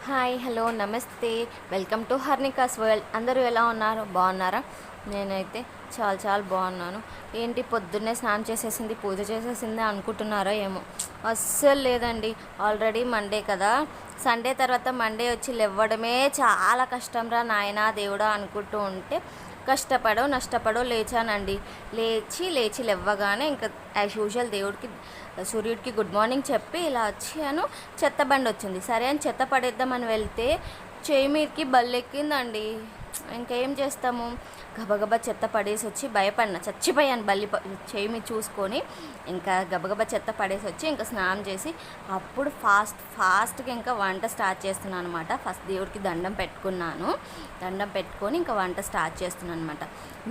Hi hello నమస్తే welcome to హర్నికాస్ world. అందరూ ఎలా ఉన్నారు? బాగున్నారా? నేనైతే చాలా చాలా బాగున్నాను. ఏంటి పొద్దున్నే స్నానం చేసేసింది, పూజ చేసేసింది అనుకుంటున్నారా ఏమో? అస్సలు లేదండి. ఆల్రెడీ మండే కదా, సండే తర్వాత మండే వచ్చి లేవ్వడమే చాలా కష్టం రా నాయనా దేవుడా అనుకుంటూ ఉంటే కష్టపడో నష్టపడో లేచానండి. లేచి లేవ్వగానే ఇంకా యాజ్ యూజువల్ దేవుడికి సూర్యుడికి గుడ్ మార్నింగ్ చెప్పి ఇలా వచ్చాను. చెత్త బండి వచ్చింది, సరే అని చెత్త పడేద్దామని వెళ్తే చేయి మీదకి బల్లెక్కిందండి. ఇంకేం చేస్తాము, గబగబా చెత్త పడేసి వచ్చి భయపడిన చచ్చిపోయాను. చేయి మీద చూసుకొని ఇంకా గబగబా చెత్త పడేసి వచ్చి ఇంకా స్నానం చేసి అప్పుడు ఫాస్ట్గా ఇంకా వంట స్టార్ట్ చేస్తున్నాను అనమాట. ఫస్ట్ దేవుడికి దండం పెట్టుకున్నాను, దండం పెట్టుకొని ఇంకా వంట స్టార్ట్ చేస్తున్నాను అనమాట.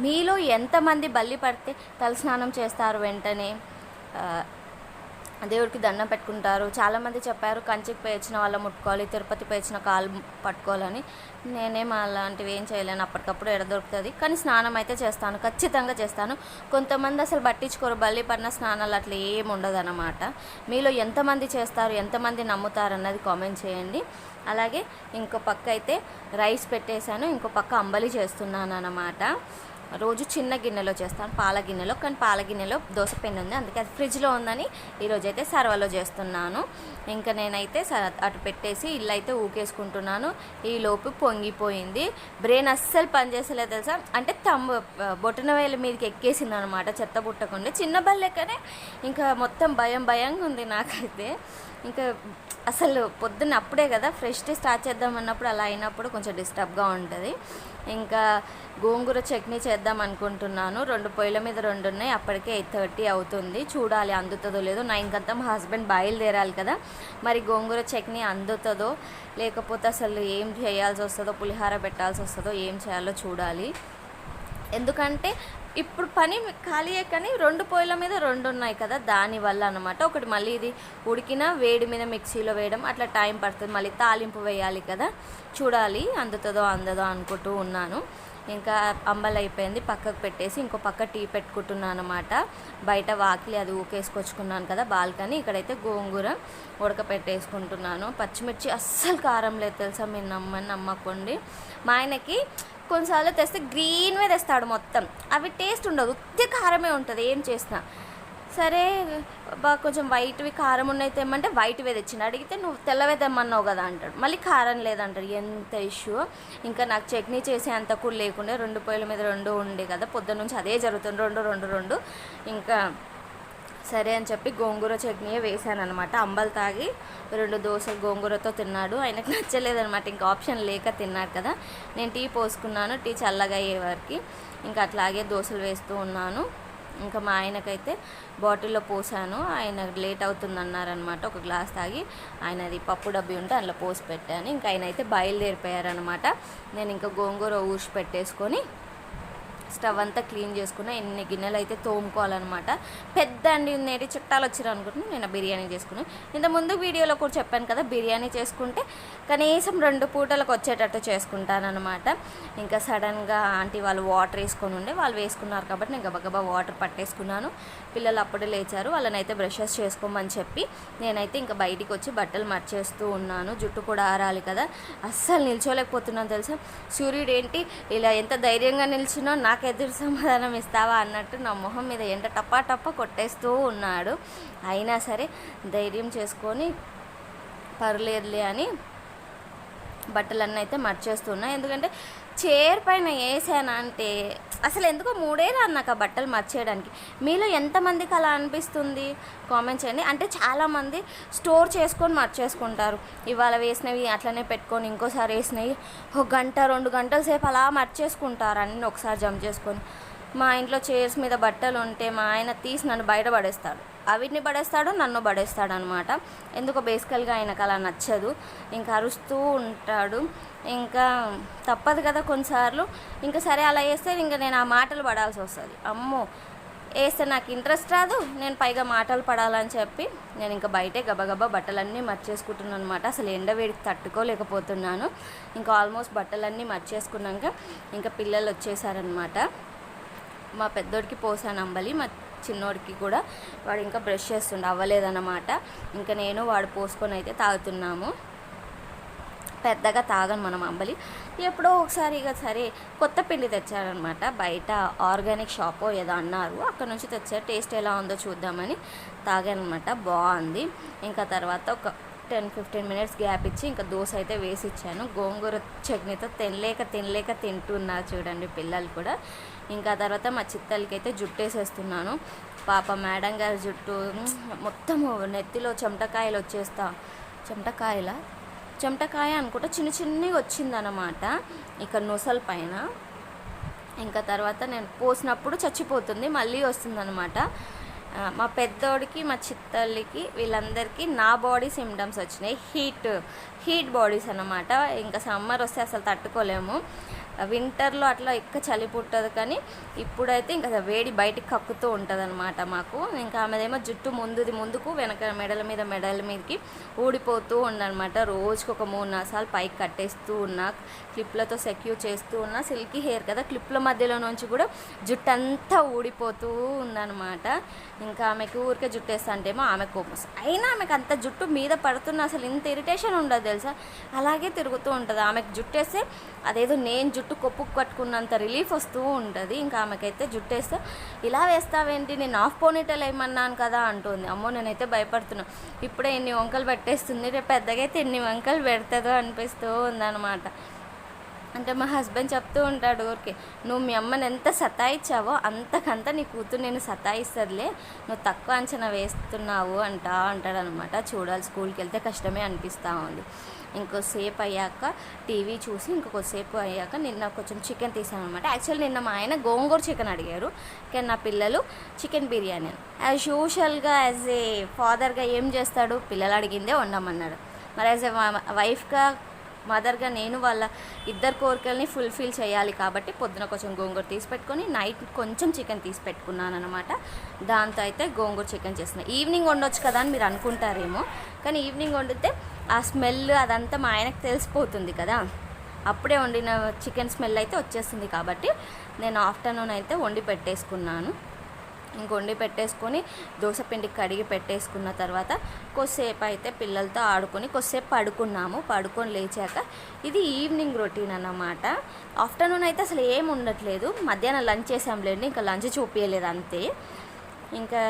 మీలో ఎంతమంది బల్లి పడితే తలస్నానం చేస్తారు వెంటనే, దేవుడికి దండం పెట్టుకుంటారు? చాలామంది చెప్పారు కంచికి పేర్చిన వాళ్ళ ముట్టుకోవాలి, తిరుపతి పేర్చిన కాలు పట్టుకోవాలని. నేనేం అలాంటివి ఏం చేయలేను, అప్పటికప్పుడు ఎడ దొరుకుతుంది. కానీ స్నానం అయితే చేస్తాను, ఖచ్చితంగా చేస్తాను. కొంతమంది అసలు పట్టించుకోరు, బల్లి పడిన స్నానాలు అట్లా ఏమి ఉండదు అన్నమాట. మీలో ఎంతమంది చేస్తారు, ఎంతమంది నమ్ముతారు అన్నది కామెంట్ చేయండి. అలాగే ఇంకో పక్క అయితే రైస్ పెట్టేశాను, ఇంకో పక్క అంబలి చేస్తున్నాను అన్నమాట. రోజు చిన్న గిన్నెలో చేస్తాను, పాల గిన్నెలో. కానీ పాల గిన్నెలో దోశ పెన్ను ఉంది, అందుకే అది ఫ్రిడ్జ్లో ఉందని ఈరోజైతే సర్వలో చేస్తున్నాను. ఇంకా నేనైతే అటు పెట్టేసి ఇల్లు అయితే ఊకేసుకుంటున్నాను. ఈలోపు పొంగిపోయింది. బ్రెయిన్ అస్సలు పనిచేసలేదు తెలుసా. అంటే బొటన వేలు మీదకి ఎక్కేసింది అనమాట, చెత్త పుట్టకుండా. చిన్న బల్లెక్కనే ఇంకా మొత్తం భయంగా ఉంది నాకైతే. ఇంకా అసలు పొద్దున్న అప్పుడే కదా ఫ్రెష్ డే స్టార్ట్ చేద్దాం అన్నప్పుడు అలా అయినప్పుడు కొంచెం డిస్టర్బ్గా ఉంటుంది. ఇంకా గోంగూర చట్నీ చేద్దాం అనుకుంటున్నాను. 2 పొయ్యిల మీద 2 ఉన్నాయి, అప్పటికే 8:30 అవుతుంది. చూడాలి అందుతుందో లేదో. 9 కంతా మా హస్బెండ్ బయలుదేరాలి కదా, మరి గోంగూర చట్నీ అందుతుందో లేకపోతే అసలు ఏం చేయాల్సి వస్తుందో, పులిహార పెట్టాల్సి వస్తుందో, ఏం చేయాలో చూడాలి. ఎందుకంటే ఇప్పుడు పని ఖాళీయే, కానీ 2 పొయ్యిల మీద 2 ఉన్నాయి కదా, దానివల్ల అనమాట. ఒకటి మళ్ళీ ఇది ఉడికిన వేడి మీద మిక్సీలో వేయడం అట్లా టైం పడుతుంది, మళ్ళీ తాలింపు వేయాలి కదా. చూడాలి అందుతుందో అందదో అనుకుంటూ ఉన్నాను. ఇంకా అంబలి అయిపోయింది, పక్కకు పెట్టేసి ఇంకో పక్క టీ పెట్టుకుంటున్నాను అనమాట. బయట వాకిలి అది ఊకేసుకొచ్చుకున్నాను కదా బాల్కనీ, ఇక్కడైతే గోంగూర ఉడకపెట్టేసుకుంటున్నాను. పచ్చిమిర్చి అస్సలు కారం లేదు తెలుసా, మీరు నమ్మకండి. మా ఆయనకి కొన్నిసార్లు తెస్తే గ్రీన్వే తెస్తాడు మొత్తం, అవి టేస్ట్ ఉండదు, ఉత్తి కారమే ఉంటుంది ఏం చేసినా సరే. కొంచెం వైట్వి కారం ఉన్నాయి తెమ్మంటే వైట్వే తెచ్చిండు, అడిగితే నువ్వు తెల్లవే తెమ్మన్నావు కదా అంటాడు, మళ్ళీ కారం లేదంటాడు. ఎంత ఇష్యూ. ఇంకా నాకు చట్నీ చేసే అంత కూడా లేకుండా 2 పొయ్యిల మీద 2 ఉండే కదా, పొద్దున్న నుంచి అదే జరుగుతుంది, 2 ఇంకా సరే అని చెప్పి గోంగూర చట్నీయే వేసాను అనమాట. అంబలు తాగి 2 దోశలు గోంగూరతో తిన్నాడు, ఆయనకు నచ్చలేదనమాట, ఇంకా ఆప్షన్ లేక తిన్నాడు కదా. నేను టీ పోసుకున్నాను, టీ చల్లగా అయ్యే వరకు ఇంకా అట్లాగే దోశలు వేస్తూ ఉన్నాను. ఇంకా మా ఆయనకైతే బాటిల్లో పోసాను, ఆయన లేట్ అవుతుంది అన్నారనమాట. ఒక గ్లాస్ తాగి ఆయనది పప్పు డబ్బి ఉంటే అందులో పోసి పెట్టాను. ఇంకా ఆయన అయితే బయలుదేరిపోయారనమాట. నేను ఇంకా గోంగూర ఊసి పెట్టేసుకొని స్టవ్ అంతా క్లీన్ చేసుకున్నా. ఎన్ని గిన్నెలు అయితే తోముకోవాలన్నమాట. పెద్ద అండి నేటి చుట్టాలు వచ్చారు అనుకుంటున్నాను. నేను బిర్యానీ చేసుకున్నాను. ఇంతకుముందు వీడియోలో కూడా చెప్పాను కదా, బిర్యానీ చేసుకుంటే కనీసం 2 పూటలకు వచ్చేటట్టు చేసుకుంటానమాట. ఇంకా సడన్గా ఆంటీ వాళ్ళు వాటర్ వేసుకొని ఉండే, వాళ్ళు వేసుకున్నారు కాబట్టి నేను గబగబా వాటర్ పట్టేసుకున్నాను. పిల్లలు అప్పుడే లేచారు, వాళ్ళని అయితే బ్రషెస్ చేసుకోమని చెప్పి నేనైతే ఇంకా బయటికి వచ్చి బట్టలు మర్చేస్తూ ఉన్నాను. జుట్టు కూడా ఆరాలి కదా, అస్సలు నిల్చోలేకపోతున్నాను తెలుసా. సూర్యుడు ఏంటి ఇలా ఎంత ధైర్యంగా నిల్చున్నా నాకు ఎదురు సమాధానం ఇస్తావా అన్నట్టు నా మొహం మీద ఎంట టప్పా కొట్టేస్తూ ఉన్నాడు. అయినా సరే ధైర్యం చేసుకొని పర్లేదులే అని బట్టలన్నీ అయితే మర్చేస్తున్నా. ఎందుకంటే చైర్ పైన వేసాను అంటే అసలు ఎందుకో 3 రాదు నాకు ఆ బట్టలు మర్చేయడానికి. మీలో ఎంతమందికి అలా అనిపిస్తుంది కామెంట్ చేయండి. అంటే చాలామంది స్టోర్ చేసుకొని మర్చేసుకుంటారు, ఇవాళ వేసినవి అట్లనే పెట్టుకొని ఇంకోసారి వేసినవి 1 గంట 2 గంటల సేపు అలా మర్చేసుకుంటారు అన్నీ ఒకసారి జంప్ చేసుకొని. మా ఇంట్లో చైర్స్ మీద బట్టలు ఉంటే మా ఆయన తీసి నన్ను బయట పడేస్తాడు, అవిటిని పడేస్తాడు, నన్ను పడేస్తాడు అనమాట. ఎందుకో బేసికల్గా ఆయనకు అలా నచ్చదు, ఇంకా అరుస్తూ ఉంటాడు. ఇంకా తప్పదు కదా కొన్నిసార్లు. ఇంకా సరే అలా వేస్తే ఇంకా నేను ఆ మాటలు పడాల్సి వస్తుంది. అమ్మో వేస్తే నాకు ఇంట్రెస్ట్ రాదు, నేను పైగా మాటలు పడాలని చెప్పి నేను ఇంకా బయటే గబగబా బట్టలన్నీ మర్చేసుకుంటున్నాను అనమాట. అసలు ఎండవేడికి తట్టుకోలేకపోతున్నాను. ఇంకా ఆల్మోస్ట్ బట్టలన్నీ మర్చేసుకున్నాక ఇంకా పిల్లలు వచ్చేసారనమాట. మా పెద్దోడికి పోసాను అంబలి, మా చిన్నోడికి కూడా, వాడు ఇంకా బ్రష్ చేస్తుండే అవ్వలేదన్నమాట. ఇంకా నేను వాడు పోసుకొని అయితే తాగుతున్నాము. పెద్దగా తాగను మనం అంబలి. ఎప్పుడో ఒకసారి ఇక సరే కొత్త పిండి తెచ్చారనమాట, బయట ఆర్గానిక్ షాపో ఏదో అన్నారు, అక్కడ నుంచి తెచ్చారు. టేస్ట్ ఎలా ఉందో చూద్దామని తాగానమాట, బాగుంది. ఇంకా తర్వాత ఒక 10-15 మినిట్స్ గ్యాప్ ఇచ్చి ఇంకా దోశ అయితే వేసి ఇచ్చాను. గోంగూర చట్నీతో తినలేక తింటున్నారు చూడండి పిల్లలు కూడా. ఇంకా తర్వాత మా చిత్తలకి అయితే జుట్టు వేసేస్తున్నాను. పాప మేడం గారి జుట్టు మొత్తము నెత్తిలో చెమటకాయలు వచ్చేస్తా, చెమటకాయ అనుకుంటా చిన్నగా వచ్చిందనమాట ఇక్కడ నొసల పైన. ఇంకా తర్వాత నేను పోసినప్పుడు చచ్చిపోతుంది, మళ్ళీ వస్తుందన్నమాట. మా పెద్దోడికి మా చిత్తల్లికి వీళ్ళందరికీ నా బాడీ సిమ్టమ్స్ వచ్చినాయి, హీట్ బాడీస్ అన్నమాట. ఇంకా సమ్మర్ వస్తే అసలు తట్టుకోలేము, వింటర్లో అట్లా ఎక్కువ చలి పుట్టదు, కానీ ఇప్పుడైతే ఇంకా వేడి బయటికి కక్కుతూ ఉంటుంది అనమాట మాకు. ఇంకా ఆమెదేమో జుట్టు ముందుకు వెనక మెడల మీదకి ఊడిపోతూ ఉండనమాట. రోజుకి ఒక 3-4 సార్లు పైకి కట్టేస్తూ ఉన్నా, క్లిప్లతో సెక్యూర్ చేస్తూ ఉన్నా. సిల్కీ హెయిర్ కదా, క్లిప్ల మధ్యలో నుంచి కూడా జుట్టు అంతా ఊడిపోతూ ఉందన్నమాట. ఇంకా ఆమెకు ఊరికే జుట్టు వేస్తా అంటేమో ఆమె కోపం, అయినా ఆమెకు అంత జుట్టు మీద పడుతున్నా అసలు ఇంత ఇరిటేషన్ ఉండదు తెలుసా, అలాగే తిరుగుతూ ఉంటుంది. ఆమెకు జుట్టు వేస్తే అదేదో నేను జుట్టు కొప్పుకు కట్టుకున్నంత రిలీఫ్ వస్తూ ఉంటుంది. ఇంకా ఆమెకైతే జుట్టు వేస్తే ఇలా వేస్తావేంటి, నేను హాఫ్ పోనీటైల్ వేయమన్నాను కదా అంటుంది. అమ్మో నేనైతే భయపడుతున్నా, ఇప్పుడే ఎన్ని వంకలు పెట్టేస్తుంది, రేపు పెద్దగా అయితే ఎన్ని వంకలు పెడుతుందో అనిపిస్తూ ఉందన్నమాట. అంటే మా హస్బెండ్ చెప్తూ ఉంటాడు ఊరికే, నువ్వు మీ అమ్మని ఎంత సతాయిచ్చావో అంతకంతా నీ కూతురు నేను సతాయిస్తుందిలే, నువ్వు తక్కువ అంచనా వేస్తున్నావు అంటాడనమాట. చూడాలి, స్కూల్కి వెళ్తే కష్టమే అనిపిస్తూ ఉంది. ఇంకోసేపు అయ్యాక టీవీ చూసి ఇంకొకసేపు అయ్యాక నిన్న కొంచెం చికెన్ తీసాను అనమాట. యాక్చువల్లీ నిన్న మా ఆయన గోంగూర చికెన్ అడిగారు, కానీ నా పిల్లలు చికెన్ బిర్యానీ. యాజ్ యూజువల్గా యాజ్ ఏ ఫాదర్గా ఏం చేస్తాడు, పిల్లలు అడిగిందే వండమన్నాడు. మరి యాజ్ ఏ వైఫ్గా మదర్గా నేను వాళ్ళ ఇద్దరు కోరికల్ని ఫుల్ఫిల్ చేయాలి కాబట్టి పొద్దున కొంచెం గోంగూర తీసి పెట్టుకొని నైట్ కొంచెం చికెన్ తీసి పెట్టుకున్నాను అనమాట. దాంతో అయితే గోంగూర చికెన్ చేస్తున్నాను. ఈవినింగ్ వండొచ్చు కదా అని మీరు అనుకుంటారేమో, కానీ ఈవినింగ్ వండితే ఆ స్మెల్ అదంతా మా ఆయనకు తెలిసిపోతుంది కదా, అప్పుడే వండిన చికెన్ స్మెల్ అయితే వచ్చేస్తుంది. కాబట్టి నేను ఆఫ్టర్నూన్ అయితే వండి పెట్టేసుకున్నాను. వండి పెట్టేసుకొని దోసపిండి కడిగి పెట్టేసుకున్న తర్వాత కొద్దిసేపు అయితే పిల్లలతో ఆడుకొని కొద్దిసేపు పడుకొని లేచాక ఇది ఈవినింగ్ రొటీన్ అన్నమాట. ఆఫ్టర్నూన్ అయితే అసలు ఏం ఉండట్లేదు, మధ్యాహ్నం లంచ్ చేసాంలేండి, ఇంకా లంచ్ చూపించలేదు అంతే. ఇంకా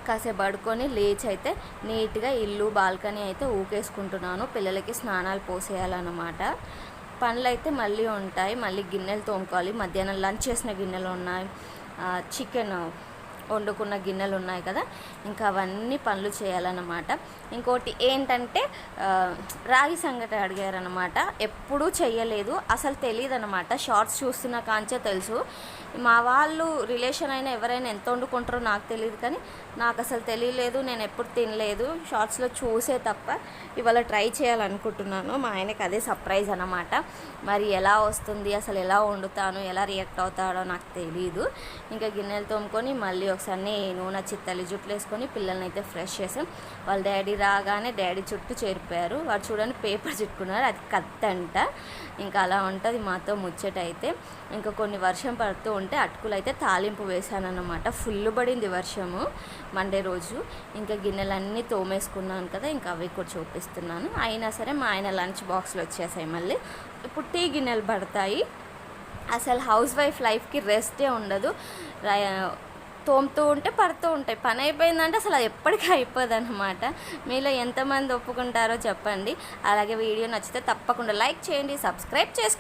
కాసేపు పడుకొని లేచి అయితే నీట్గా ఇల్లు బాల్కనీ అయితే ఊకేసుకుంటున్నాను. పిల్లలకి స్నానాలు పోసేయాలన్నమాట. పనులు అయితే మళ్ళీ ఉంటాయి, మళ్ళీ గిన్నెలు తోముకోవాలి. మధ్యాహ్నం లంచ్ చేసిన గిన్నెలు ఉన్నాయి, చికెన్ వండుకున్న గిన్నెలు ఉన్నాయి కదా, ఇంకా అవన్నీ పనులు చేయాలన్నమాట. ఇంకోటి ఏంటంటే రాగి సంగటి అడిగారనమాట, ఎప్పుడూ చెయ్యలేదు, అసలు తెలియదు అనమాట. షార్ట్స్ చూస్తున్న కాంచే తెలుసు. మా వాళ్ళు రిలేషన్ అయినా ఎవరైనా ఎంత వండుకుంటారో నాకు తెలియదు, కానీ నాకు అసలు తెలియలేదు, నేను ఎప్పుడు తినలేదు, షార్ట్స్లో చూసే తప్ప. ఇవాళ ట్రై చేయాలనుకుంటున్నాను. మా ఆయనకి అదే సర్ప్రైజ్ అనమాట. మరి ఎలా వస్తుంది, అసలు ఎలా వండుతాను, ఎలా రియాక్ట్ అవుతాడో నాకు తెలీదు. ఇంకా గిన్నెలు తోముకొని మళ్ళీ ఒకసారి నేను నా చిత్తలి జుట్లు వేసుకొని పిల్లల్ని అయితే ఫ్రెష్ చేసాం. వాళ్ళ డాడీ రాగానే డాడీ చుట్టూ చేరిపోయారు. వాడు చూడండి పేపర్ చుట్టుకున్నారు, అది కత్తంట. ఇంకా అలా ఉంటుంది మాతో ముచ్చట అయితే. ఇంకా కొన్ని వర్షం పడుతూ ఉంటే అటుకులు అయితే తాలింపు వేసానన్నమాట. ఫుల్ పడింది వర్షము మండే రోజు. ఇంకా గిన్నెలన్నీ తోమేసుకున్నాను కదా, ఇంకా అవి కూడా చూపిస్తున్నాను. అయినా సరే మా ఆయన లంచ్ బాక్స్లో వచ్చేసాయి. మళ్ళీ ఇప్పుడు టీ గిన్నెలు పడతాయి. అసలు హౌస్ వైఫ్ లైఫ్కి రెస్టే ఉండదు, తోముతూ ఉంటే పడుతూ ఉంటాయి. పని అయిపోయిందంటే అసలు అది ఎప్పటికీ అయిపోదు అనమాట. మీలో ఎంతమంది ఒప్పుకుంటారో చెప్పండి. అలాగే వీడియో నచ్చితే తప్పకుండా లైక్ చేయండి, సబ్స్క్రైబ్ చేసుకోండి.